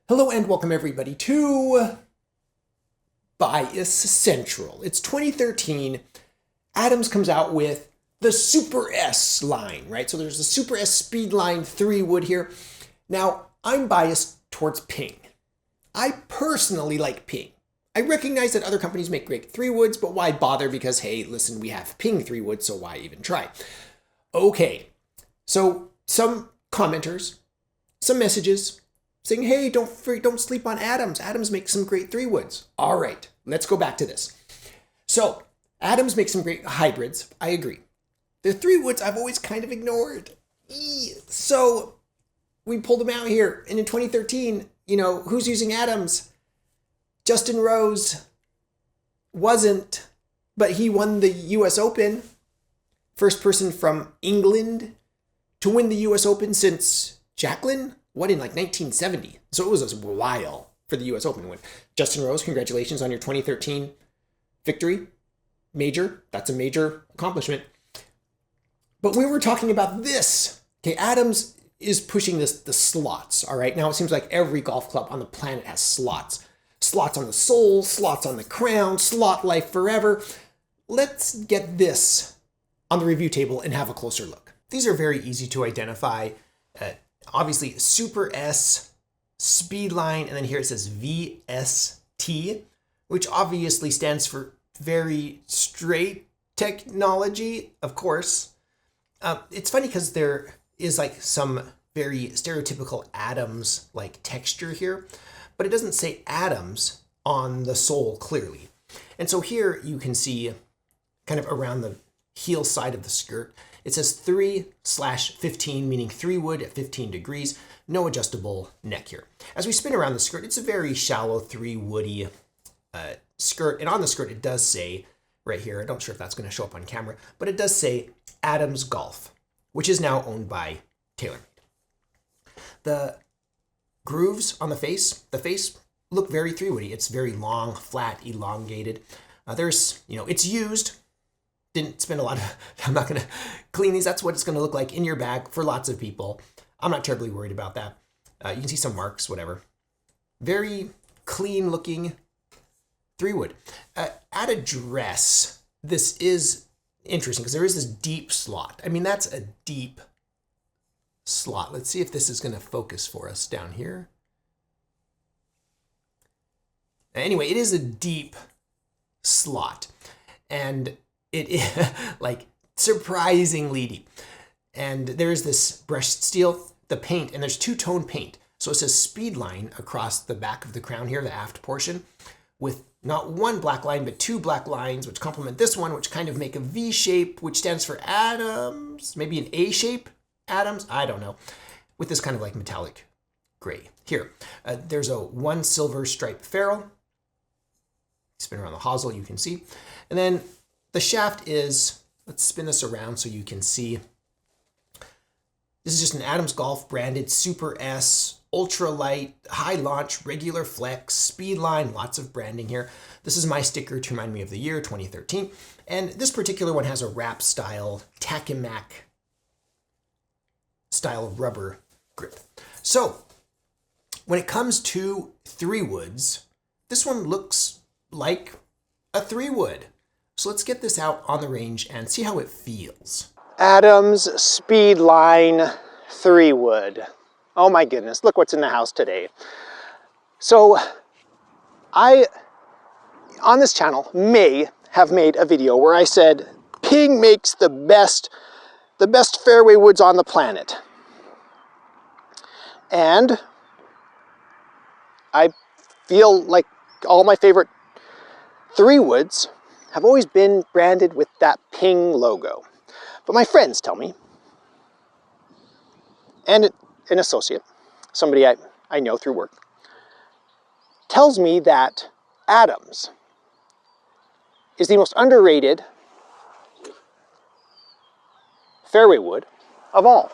Hello and welcome everybody to Bias Central. It's 2013. Adams comes out with the Super S line, right? So there's the Super S Speedline 3 wood here. Now, I'm biased towards ping. I personally like ping. I recognize that other companies make great 3 woods, but why bother? Because, hey, listen, we have ping 3 wood, so why even try? Okay, so some commenters, some messages, saying, hey, don't sleep on Adams. Adams makes some great 3 woods. All right, let's go back to this. So Adams makes some great hybrids. I agree. The 3 woods I've always kind of ignored. So we pulled them out here. And in 2013, who's using Adams? Justin Rose wasn't, but he won the US Open. First person from England to win the US Open since Jacqueline. What, in like 1970? So it was a while for the US Open to win. Justin Rose, congratulations on your 2013 victory. Major. That's a major accomplishment. But we were talking about this. Okay, Adams is pushing the slots, all right? Now it seems like every golf club on the planet has slots. Slots on the sole, slots on the crown, slot life forever. Let's get this on the review table and have a closer look. These are very easy to identify. Obviously, Super S, Speedline, and then here it says VST, which obviously stands for very straight technology, of course. It's funny because there is like some very stereotypical Adams like texture here, but it doesn't say Adams on the sole clearly. And so here you can see kind of around the heel side of the skirt, it says 3/15, meaning 3 wood at 15 degrees, no adjustable neck here. As we spin around the skirt, it's a very shallow 3 woody skirt. And on the skirt, it does say right here, I'm not sure if that's going to show up on camera, but it does say Adams Golf, which is now owned by TaylorMade. The grooves on the face look very 3 woody. It's very long, flat, elongated. It's used. Didn't spend a lot of, I'm not going to clean these. That's what it's going to look like in your bag for lots of people. I'm not terribly worried about that. You can see some marks, whatever. Very clean looking 3 wood. At address, this is interesting because there is this deep slot. I mean, that's a deep slot. Let's see if this is going to focus for us down here. Anyway, it is a deep slot. And it is like surprisingly deep. And there is this brushed steel, the paint, and there's 2-tone paint. So it says Speedline across the back of the crown here, the aft portion, with not 1 black line, but 2 black lines, which complement this one, which kind of make a V shape, which stands for Adams, maybe an A shape Adams, I don't know, with this kind of like metallic gray. Here, there's a 1 silver stripe ferrule. Spin around the hosel, you can see. And then the shaft is, let's spin this around so you can see. This is just an Adams Golf branded Super S, ultra light, high launch, regular flex, Speedline, lots of branding here. This is my sticker to remind me of the year, 2013. And this particular one has a wrap style, Takimac style rubber grip. So when it comes to 3 woods, this one looks like a 3 wood. So let's get this out on the range and see how it feels. Adams Speedline 3 wood. Oh my goodness, look what's in the house today. So I, on this channel, may have made a video where I said, ping makes the best fairway woods on the planet. And I feel like all my favorite 3 woods have always been branded with that ping logo. But my friends tell me, and an associate, somebody I know through work, tells me that Adams is the most underrated fairway wood of all.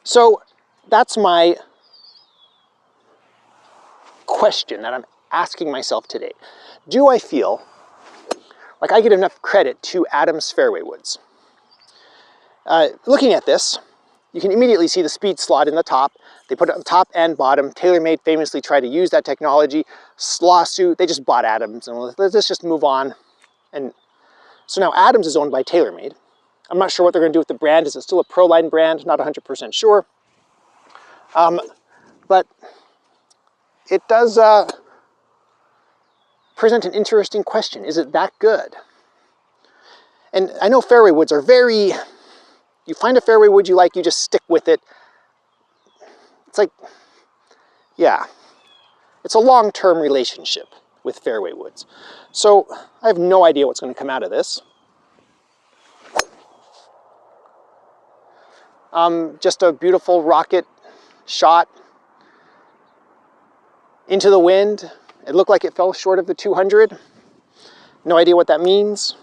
So that's my question that I'm asking myself today. Do I feel like I get enough credit to Adams fairway woods? Looking at this, you can immediately see the speed slot in the top. They put it on top and bottom. TaylorMade famously tried to use that technology. Lawsuit, they just bought Adams, and let's just move on. And so now Adams is owned by TaylorMade. I'm not sure what they're going to do with the brand. Is it still a Proline brand? Not 100% sure. But it does present an interesting question. Is it that good? And I know fairway woods are very, you find a fairway wood you like, you just stick with it. It's like, yeah, it's a long-term relationship with fairway woods. So I have no idea what's going to come out of this. Just a beautiful rocket shot into the wind. It looked like it fell short of the 200. No idea what that means.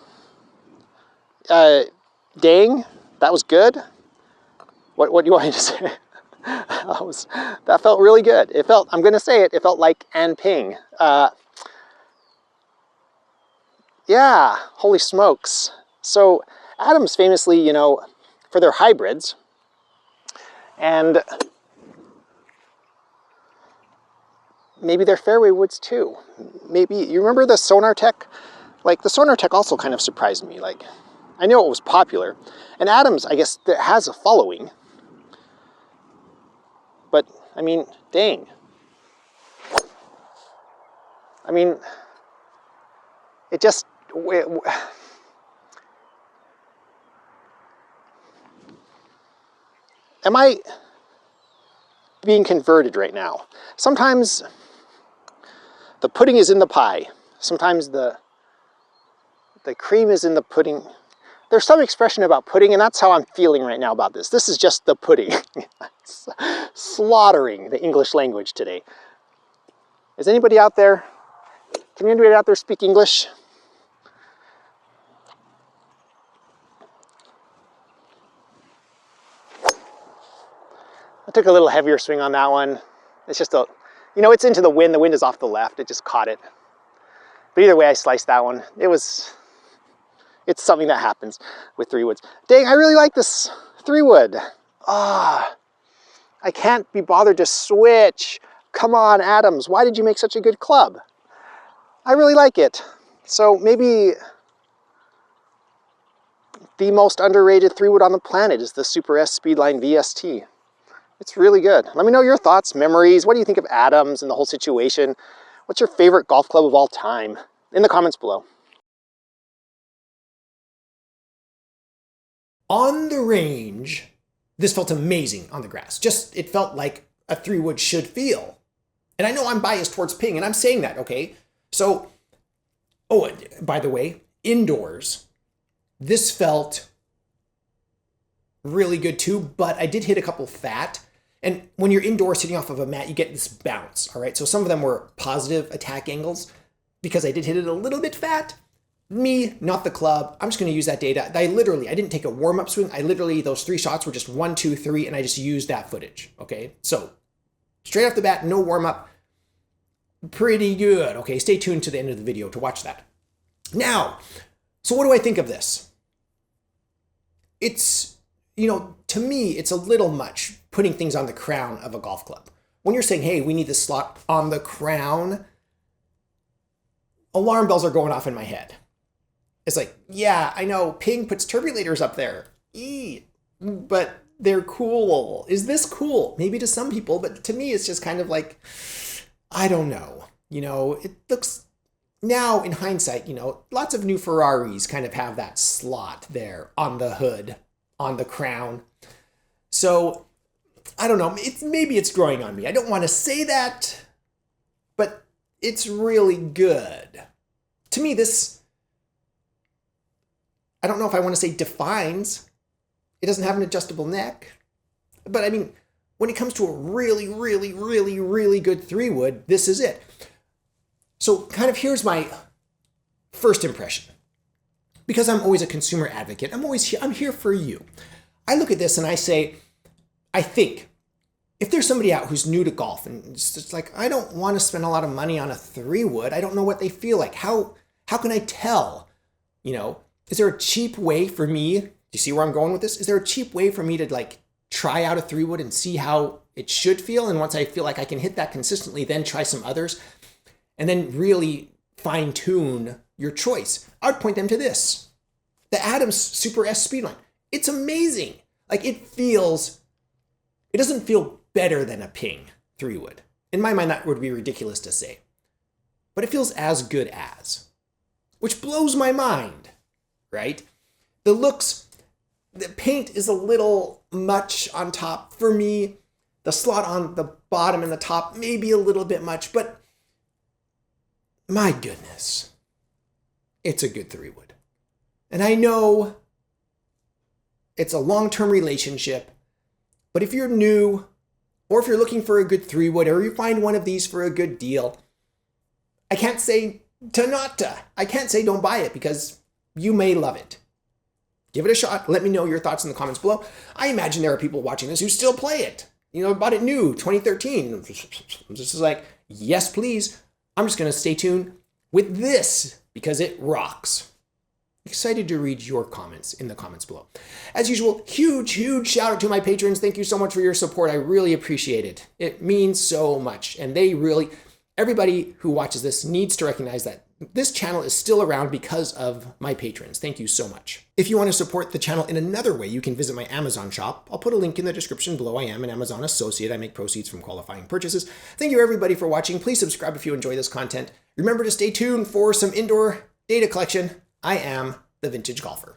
Dang, that was good. What do you want me to say? That felt really good. It felt, I'm going to say it, it felt like and ping. Yeah, holy smokes. So Adams famously, you know, for their hybrids, and maybe they're fairway woods too. Maybe, you remember the Sonar Tech? Like, the Sonar Tech also kind of surprised me. Like, I know it was popular. And Adams, I guess, that has a following. But, I mean, dang. I mean, it just... Am I being converted right now? Sometimes the pudding is in the pie. Sometimes the cream is in the pudding. There's some expression about pudding, and that's how I'm feeling right now about this. This is just the pudding. Slaughtering the English language today. Is anybody out there? Can anybody out there speak English? I took a little heavier swing on that one. It's just a, you know, it's into the wind. The wind is off the left. It just caught it. But either way, I sliced that one. It's something that happens with 3-woods. Dang, I really like this 3-wood. Ah, I can't be bothered to switch. Come on, Adams. Why did you make such a good club? I really like it. So maybe the most underrated 3-wood on the planet is the Super S Speedline VST. It's really good. Let me know your thoughts, memories. What do you think of Adams and the whole situation? What's your favorite golf club of all time? In the comments below. On the range, this felt amazing on the grass. Just, it felt like a 3-wood should feel. And I know I'm biased towards ping, and I'm saying that, okay? So, oh, by the way, indoors, this felt really good too, but I did hit a couple fat. And when you're indoors sitting off of a mat, you get this bounce, all right? So some of them were positive attack angles because I did hit it a little bit fat. Me, not the club. I'm just going to use that data. I didn't take a warm-up swing. Those 3 shots were just 1, 2, 3, and I just used that footage, okay? So straight off the bat, no warm-up. Pretty good, okay? Stay tuned to the end of the video to watch that. Now, so what do I think of this? It's, you know, to me, it's a little much putting things on the crown of a golf club. When you're saying, hey, we need this slot on the crown, alarm bells are going off in my head. It's like, yeah, I know, Ping puts turbulators up there. But they're cool. Is this cool? Maybe to some people, but to me, it's just kind of like, I don't know. You know, it looks, now in hindsight, you know, lots of new Ferraris kind of have that slot there on the hood, on the crown. So, I don't know, maybe it's growing on me. I don't want to say that, but it's really good. To me, this, I don't know if I want to say defines. It doesn't have an adjustable neck. But I mean, when it comes to a really, really, really, really good 3-wood, this is it. So kind of here's my first impression. Because I'm always a consumer advocate, I'm here for you. I look at this and I say, I think, if there's somebody out who's new to golf and it's just like, I don't want to spend a lot of money on a 3-wood, I don't know what they feel like. How can I tell? You know, is there a cheap way for me, do you see where I'm going with this? Is there a cheap way for me to like try out a 3-wood and see how it should feel. And once I feel like I can hit that consistently, then try some others and then really fine tune your choice. I would point them to this, the Adams Super S Speedline. It's amazing. Like it doesn't feel better than a Ping 3-wood. In my mind, that would be ridiculous to say, but it feels as good as, which blows my mind, right? The paint is a little much on top for me. The slot on the bottom and the top may be a little bit much, but my goodness, it's a good 3-wood. And I know it's a long-term relationship, but if you're new, or if you're looking for a good 3-wood, or you find one of these for a good deal, I can't say I can't say don't buy it, because you may love it. Give it a shot. Let me know your thoughts in the comments below. I imagine there are people watching this who still play it. You know, bought it new, 2013. I'm just like, yes, please. I'm just going to stay tuned with this because it rocks. Excited to read your comments in the comments below. As usual, huge shout out to my patrons. Thank you so much for your support. I really appreciate it. It means so much. And everybody who watches this needs to recognize that this channel is still around because of my patrons. Thank you so much. If you want to support the channel in another way, you can visit my Amazon shop. I'll put a link in the description below. I am an Amazon associate. I make proceeds from qualifying purchases. Thank you everybody for watching. Please subscribe if you enjoy this content. Remember to stay tuned for some indoor data collection. I am the Vintage Golfer.